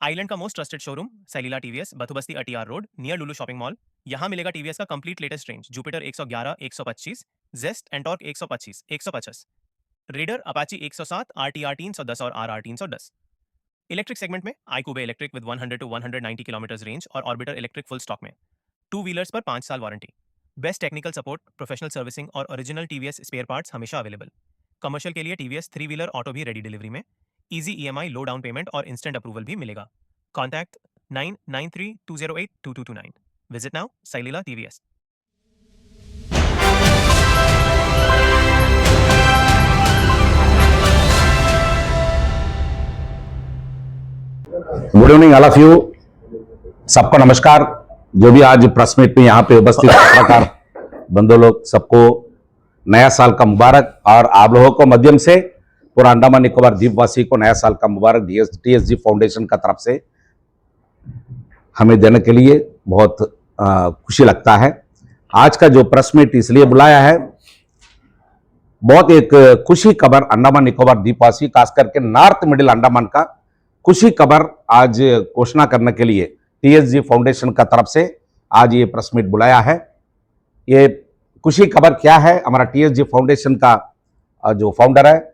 Island का most trusted showroom Salila TVS, Bathubasti ATR road, near Lulu shopping mall. यहाँ मिलेगा TVS का complete latest range, Jupiter 111, 125, Zest NTorq 125, 150, Raider, Apache 107, RTR 310 और RR 310। Electric segment में iQube electric with 100 to 190 किलोमीटर range और Orbiter electric full stock में। Two wheelers पर 5 साल warranty, best technical support, professional servicing और ओरिजिनल टीवीएस स्पेयर पार्ट्स हमेशा available. Commercial के लिए टीवीएस 3 व्हीलर ऑटो भी रेडी डिलीवरी में। Easy EMI, low down payment और इंस्टेंट अप्रूवल भी मिलेगा। Contact 9932082229। Visit now Salila TVS. Good evening all of you. सबको नमस्कार। जो भी आज प्रेस मीट में यहाँ पे उपस्थित पत्रकार बंधु लोग, सबको नया साल का मुबारक। और आप लोगों को माध्यम से पूरा अंडमान निकोबार द्वीपवासी को नया साल का मुबारक टीएसजी फाउंडेशन का तरफ से हमें देने के लिए बहुत खुशी लगता है। आज का जो प्रेस मीट इसलिए बुलाया है, बहुत एक खुशी खबर अंडमान निकोबार द्वीपवासी, खास करके नॉर्थ मिडिल अंडमान का खुशी खबर आज घोषणा करने के लिए टीएसजी फाउंडेशन का तरफ से आज ये प्रेस मीट बुलाया है। ये खुशी खबर क्या है, हमारा टीएसजी फाउंडेशन का जो फाउंडर है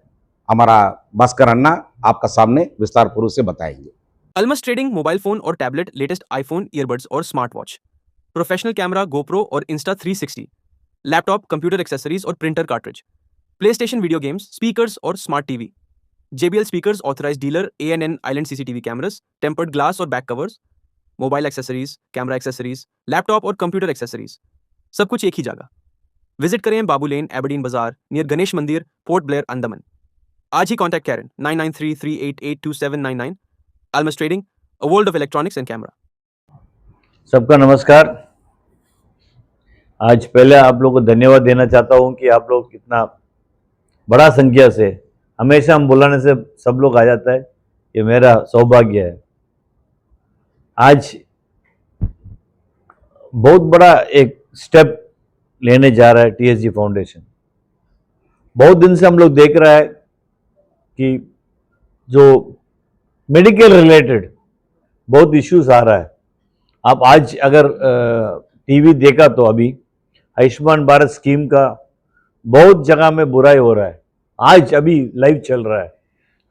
हमारा भास्कर अन्ना आपका सामने विस्तार पूर्व से बताएंगे। अल्मस ट्रेडिंग मोबाइल फोन और टैबलेट, लेटेस्ट आईफोन, ईयरबड्स और smart watch, professional camera, GoPro और इंस्टा 360, लैपटॉप, कंप्यूटर एक्सेसरीज और printer cartridge, PlayStation video games, speakers और smart TV, JBL speakers, authorise dealer, ANN island CCTV cameras, tempered glass और back covers, mobile accessories, camera accessories, laptop और computer accessories, सब कुछ एक ही जगह। Visit करें Babu lane, Aberdeen Bazaar, near Ganesh मंदिर, पोर्ट ब्लेयर, अंडमान। आज ही कॉन्टैक्ट करें 9933882799। Almas trading, a world of electronics and camera. सबका नमस्कार। आज पहले आप लोगों को धन्यवाद देना चाहता हूं कि आप लोग कितना बड़ा संख्या से, हमेशा हम बुलाने से सब लोग आ जाता है, ये मेरा सौभाग्य है। आज बहुत बड़ा एक स्टेप लेने जा रहा है टीएसजी फाउंडेशन। बहुत दिन से हम लोग देख रहा है कि जो मेडिकल रिलेटेड बहुत इश्यूज आ रहा है। आप आज अगर टीवी देखा तो अभी आयुष्मान भारत स्कीम का बहुत जगह में बुराई हो रहा है। आज अभी लाइव चल रहा है।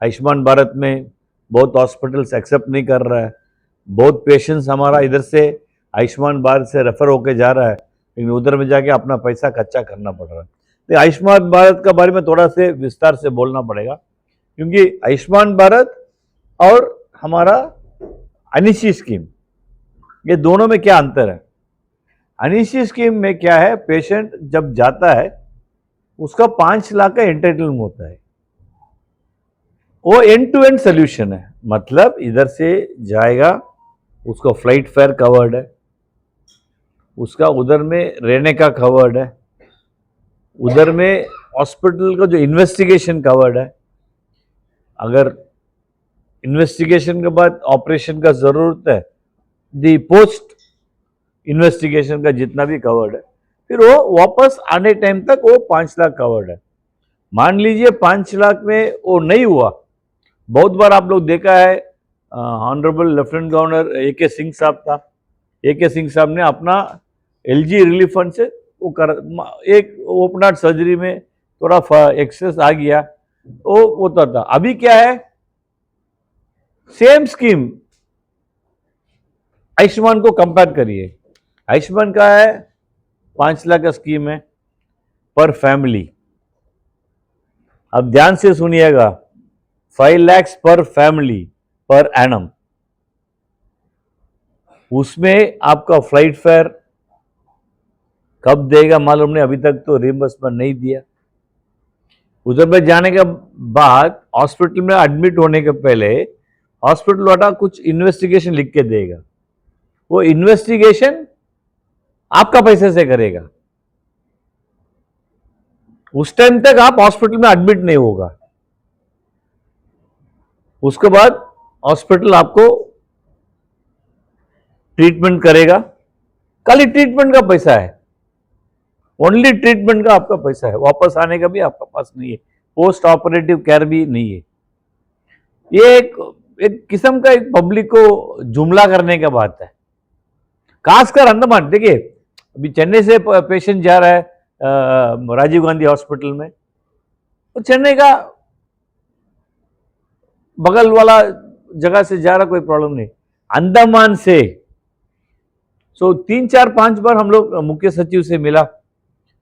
आयुष्मान भारत में बहुत हॉस्पिटल्स एक्सेप्ट नहीं कर रहा है। बहुत पेशेंट्स हमारा इधर से आयुष्मान भारत से रेफर होके जा रहा है, लेकिन उधर में जाके अपना पैसा कच्चा करना पड़ रहा है। तो आयुष्मान भारत का बारे में थोड़ा से विस्तार से बोलना पड़ेगा, क्योंकि आयुष्मान भारत और हमारा अनिशी स्कीम, ये दोनों में क्या अंतर है। अनिशी स्कीम में क्या है, पेशेंट जब जाता है उसका 5 लाख का एंटाइटलमेंट होता है। वो एंड टू एंड सोल्यूशन है, मतलब इधर से जाएगा, उसका फ्लाइट फेयर कवर्ड है, उसका उधर में रहने का कवर्ड है, उधर में हॉस्पिटल का जो इन्वेस्टिगेशन कवर्ड है, अगर इन्वेस्टिगेशन के बाद ऑपरेशन का जरूरत है, दी पोस्ट इन्वेस्टिगेशन का जितना भी कवर्ड है, फिर वो वापस आने टाइम तक वो 5 लाख कवर्ड है। मान लीजिए 5 लाख में वो नहीं हुआ, बहुत बार आप लोग देखा है, honourable lieutenant governor AK Singh साहब था, AK सिंह साहब ने अपना LG रिलीफ फंड से वो कर, एक ओपन हार्ट सर्जरी में थोड़ा एक्सेस आ गया, वो होता था। अभी क्या है, सेम स्कीम आयुष्मान को कंपेयर करिए। आयुष्मान का है 5 लाख का स्कीम है पर फैमिली। अब ध्यान से सुनिएगा, 5 lakhs पर फैमिली पर एनम। उसमें आपका फ्लाइट फेयर कब देगा मालूम नहीं, अभी तक तो रिइंबर्समेंट नहीं दिया। उधर में जाने के बाद हॉस्पिटल में एडमिट होने के पहले हॉस्पिटल वाला कुछ इन्वेस्टिगेशन लिख के देगा, वो इन्वेस्टिगेशन आपका पैसे से करेगा। उस टाइम तक आप हॉस्पिटल में एडमिट नहीं होगा। उसके बाद हॉस्पिटल आपको ट्रीटमेंट करेगा, खाली ट्रीटमेंट का पैसा है, ओनली ट्रीटमेंट का आपका पैसा है, वापस आने का भी आपका पास नहीं है, पोस्ट ऑपरेटिव केयर भी नहीं है। ये एक किस्म का एक पब्लिक को जुमला करने का बात है, खासकर अंडमान। देखिए अभी चेन्नई से पेशेंट जा रहा है राजीव गांधी हॉस्पिटल में, तो चेन्नई का बगल वाला जगह से जा रहा, कोई प्रॉब्लम नहीं। अंडमान से 3 4 5 बार हम लोग मुख्य सचिव से मिला,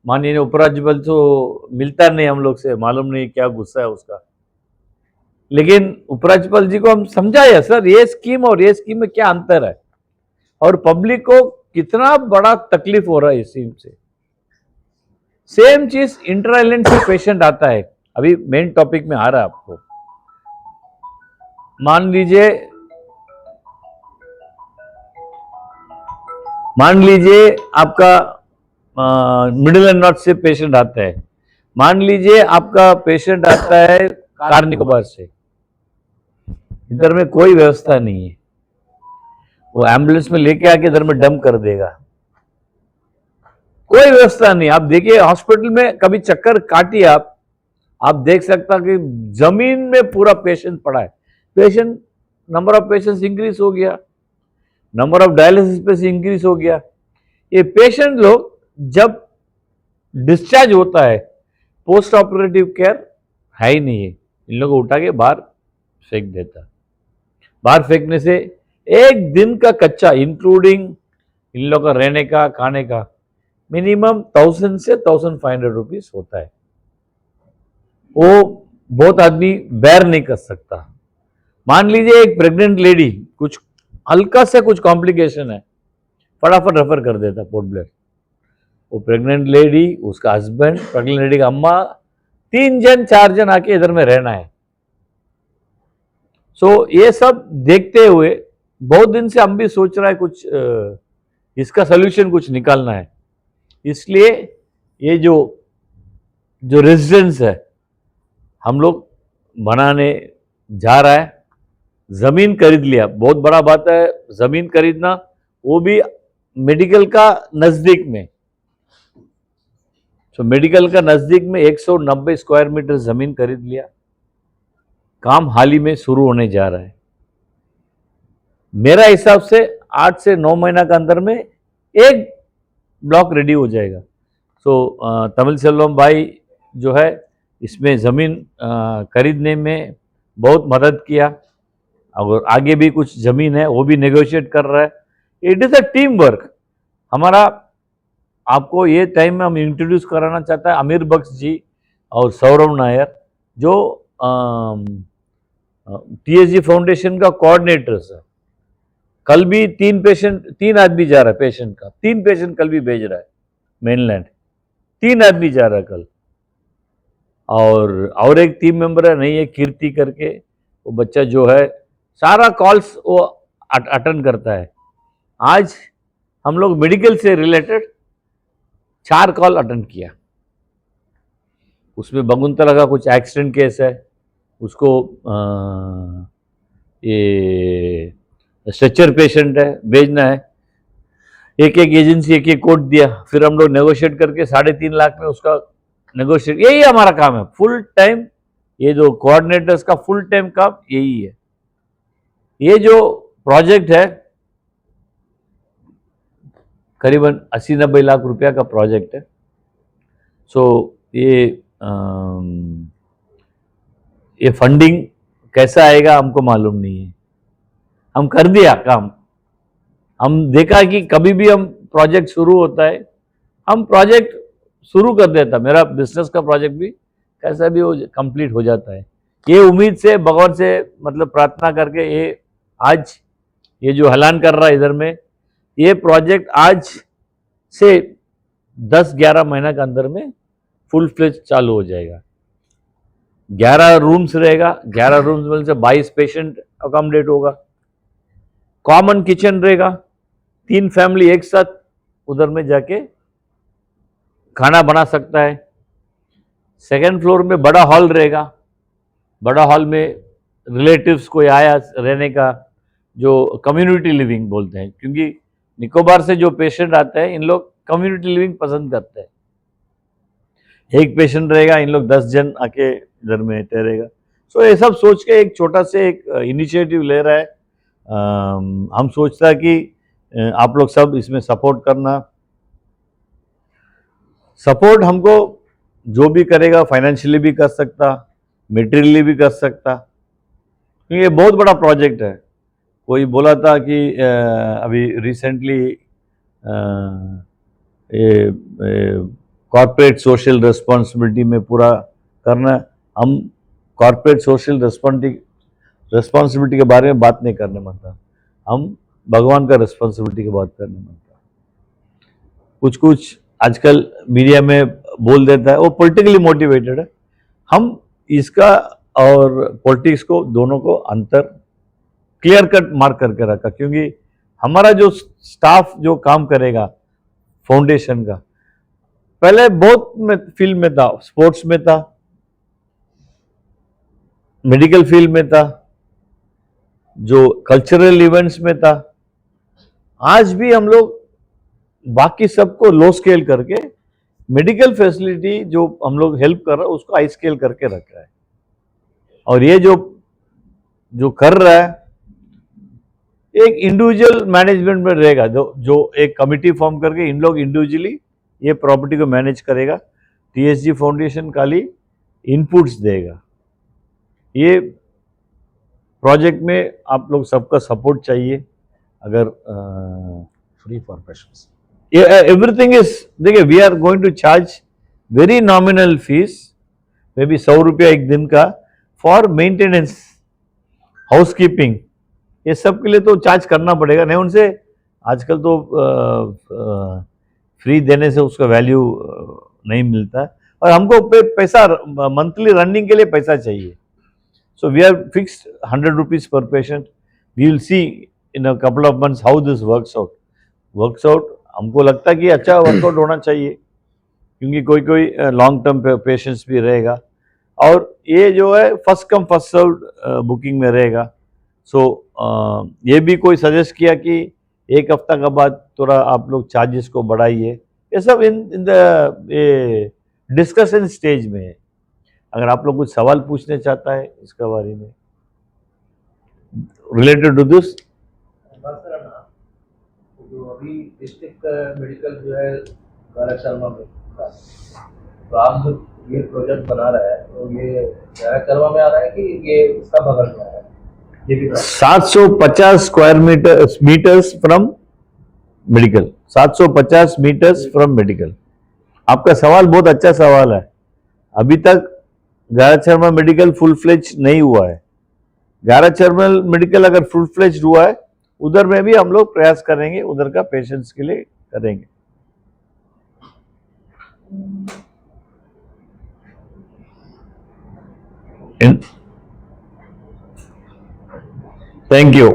माननीय उपराज्यपाल तो मिलता नहीं हम लोग से, मालूम नहीं क्या गुस्सा है उसका, लेकिन उपराज्यपाल जी को हम समझाया सर ये स्कीम और ये स्कीम में क्या अंतर है और पब्लिक को कितना बड़ा तकलीफ हो रहा है इस स्कीम से। सेम चीज इंटर आइलैंड से पेशेंट आता है, अभी मेन टॉपिक में आ रहा है आपको। मान लीजिए आपका मिडिल एंड नॉर्थ से पेशेंट आता है, मान लीजिए आपका पेशेंट आता है कार निकोबार से, इधर में कोई व्यवस्था नहीं है, वो एम्बुलेंस में लेके आके इधर में डंप कर देगा, कोई व्यवस्था नहीं। आप देखिए हॉस्पिटल में कभी चक्कर काटिए आप देख सकता कि जमीन में पूरा पेशेंट पड़ा है। Patient number of patients increase हो गया, नंबर ऑफ डायलिसिस पे इंक्रीज हो गया। ये पेशेंट लोग जब डिस्चार्ज होता है, पोस्ट ऑपरेटिव केयर है ही नहीं है, इन लोगों को उठा के बाहर फेंक देता। बाहर फेंकने से एक दिन का कच्चा इंक्लूडिंग इन लोगों का रहने का खाने का मिनिमम 1000 से 1500 रुपीज होता है। वो बहुत आदमी बेयर नहीं कर सकता। मान लीजिए एक प्रेग्नेंट लेडी, कुछ हल्का से कुछ कॉम्प्लिकेशन है, फटाफट रेफर कर देता पोर्ट ब्लेयर। वो प्रेग्नेंट लेडी, उसका हस्बैंड, प्रेग्नेंट लेडी का अम्मा, 3 जन 4 जन आके इधर में रहना है। ये सब देखते हुए बहुत दिन से हम भी सोच रहा है कुछ इसका सोल्यूशन कुछ निकालना है। इसलिए ये जो रेजिडेंस है हम लोग बनाने जा रहा है। जमीन खरीद लिया, बहुत बड़ा बात है जमीन खरीदना, वो भी मेडिकल का नजदीक में। मेडिकल का नजदीक में 190 स्क्वायर मीटर जमीन खरीद लिया। काम हाल ही में शुरू होने जा रहा है। मेरा हिसाब से 8 से 9 महीना के अंदर में एक ब्लॉक रेडी हो जाएगा। तमिल सेल्वम भाई जो है इसमें ज़मीन खरीदने में बहुत मदद किया, और आगे भी कुछ ज़मीन है वो भी नेगोशिएट कर रहा है। It is a team work हमारा। आपको ये टाइम में हम इंट्रोड्यूस कराना चाहता है अमीर बख्श जी और सौरभ नायर, जो टीएसजी फाउंडेशन का कोऑर्डिनेटर्स है। कल भी 3 आदमी जा रहा है पेशेंट का, 3 पेशेंट कल भी भेज रहा है मेनलैंड, 3 आदमी जा रहा है कल। और एक टीम मेंबर है, नहीं है कीर्ति करके, वो बच्चा जो है सारा कॉल्स वो अटेंड करता है। आज हम लोग मेडिकल से रिलेटेड 4 कॉल अटेंड किया। उसमें बगुंतला का कुछ एक्सीडेंट केस है, उसको ये स्ट्रेचर पेशेंट है, भेजना है। एक एजेंसी एक कोड दिया, फिर हम लोग नेगोशिएट करके 3.5 लाख में उसका नेगोशिएट। यही हमारा काम है फुल टाइम। ये जो कोऑर्डिनेटर्स का फुल टाइम काम यही है। ये जो प्रोजेक्ट है करीबन 80-90 लाख रुपया का प्रोजेक्ट है। ये फंडिंग कैसा आएगा हमको मालूम नहीं है। हम कर दिया काम। हम देखा कि कभी भी हम प्रोजेक्ट शुरू होता है, हम प्रोजेक्ट शुरू कर देता। मेरा बिजनेस का प्रोजेक्ट भी कैसा भी हो कंप्लीट हो जाता है। ये उम्मीद से भगवान से मतलब प्रार्थना करके ये आज ये जो हलान कर रहा है इधर में, ये प्रोजेक्ट आज से 10-11 महीना के अंदर में फुल फ्लेज चालू हो जाएगा। 11 रूम्स रहेगा, 11 रूम्स में से 22 पेशेंट अकोमोडेट होगा। कॉमन किचन रहेगा, 3 फैमिली एक साथ उधर में जाके खाना बना सकता है। सेकेंड फ्लोर में बड़ा हॉल रहेगा। बड़ा हॉल में रिलेटिव्स कोई आया रहने का, जो कम्युनिटी लिविंग बोलते हैं, क्योंकि निकोबार से जो पेशेंट आते हैं इन लोग कम्युनिटी लिविंग पसंद करते हैं। एक पेशेंट रहेगा, इन लोग 10 जन आके इधर में ठहरेगा। सो ये सब सोच के एक छोटा से एक इनिशिएटिव ले रहा है। हम सोचता है कि आप लोग सब इसमें सपोर्ट करना। सपोर्ट हमको जो भी करेगा फाइनेंशियली भी कर सकता, मटेरियली भी कर सकता, क्योंकि ये बहुत बड़ा प्रोजेक्ट है। कोई बोला था कि अभी रिसेंटली ये कॉर्पोरेट सोशल रिस्पॉन्सिबिलिटी में पूरा करना। हम कॉर्पोरेट सोशल रिस्पॉन्सिबिलिटी के बारे में बात नहीं करने मानता, हम भगवान का रिस्पॉन्सिबिलिटी की बात करने मानता। कुछ कुछ आजकल मीडिया में बोल देता है, वो पॉलिटिकली मोटिवेटेड है। हम इसका और पॉलिटिक्स को दोनों को अंतर क्लियर कट मार्क करके रखा, क्योंकि हमारा जो स्टाफ जो काम करेगा फाउंडेशन का, पहले बहुत फील्ड में था, स्पोर्ट्स में था, मेडिकल फील्ड में था, जो कल्चरल इवेंट्स में था। आज भी हम लोग बाकी सबको लो स्केल करके मेडिकल फैसिलिटी जो हम लोग हेल्प कर रहे हैं उसको हाई स्केल करके रख रहा है। और ये जो जो कर रहा है एक इंडिविजुअल मैनेजमेंट में रहेगा, जो एक कमिटी फॉर्म करके इन लोग इंडिविजुअली ये प्रॉपर्टी को मैनेज करेगा। टीएसजी फाउंडेशन खाली इनपुट्स देगा। ये प्रोजेक्ट में आप लोग सबका सपोर्ट चाहिए। अगर free for patients, everything is, देखिए we are going to charge very nominal fees, may be 100 रुपया एक दिन का, फॉर मेंटेनेंस, हाउसकीपिंग, ये सब के लिए तो चार्ज करना पड़ेगा। नहीं उनसे आजकल तो फ्री देने से उसका वैल्यू नहीं मिलता है, और हमको पैसा मंथली रनिंग के लिए पैसा चाहिए। So we are fixed 100 rupees per patient. We will see in a couple of months how this works out. हमको लगता है कि अच्छा वर्कआउट होना चाहिए, क्योंकि कोई कोई लॉन्ग टर्म पेशेंट्स भी रहेगा, और ये जो है first come first serve booking में रहेगा। सो ये भी कोई सजेस्ट किया कि एक हफ्ता के बाद थोड़ा आप लोग चार्जेस को बढ़ाइए। ये सब इन द डिस्कशन स्टेज में है। अगर आप लोग कुछ सवाल पूछने चाहता है इसके बारे में रिलेटेड टू दिस। जो अभी डिस्ट्रिक्ट मेडिकल जो है गौरव शर्मा में, तो आप जो ये प्रोजेक्ट बना रहा है तो ये गौरव शर्मा में आ रहा है कि ये इसका बगल में आ रहा है? ये भी 750 square metres from medical, 750 metres from medical. आपका सवाल बहुत अच्छा सवाल है। अभी तक Gaurav Sharma medical full fledge नहीं हुआ है। गौरव शर्मा मेडिकल अगर फुल फ्लेज हुआ है, उधर में भी हम लोग प्रयास करेंगे, उधर का पेशेंट्स के लिए करेंगे। Thank you.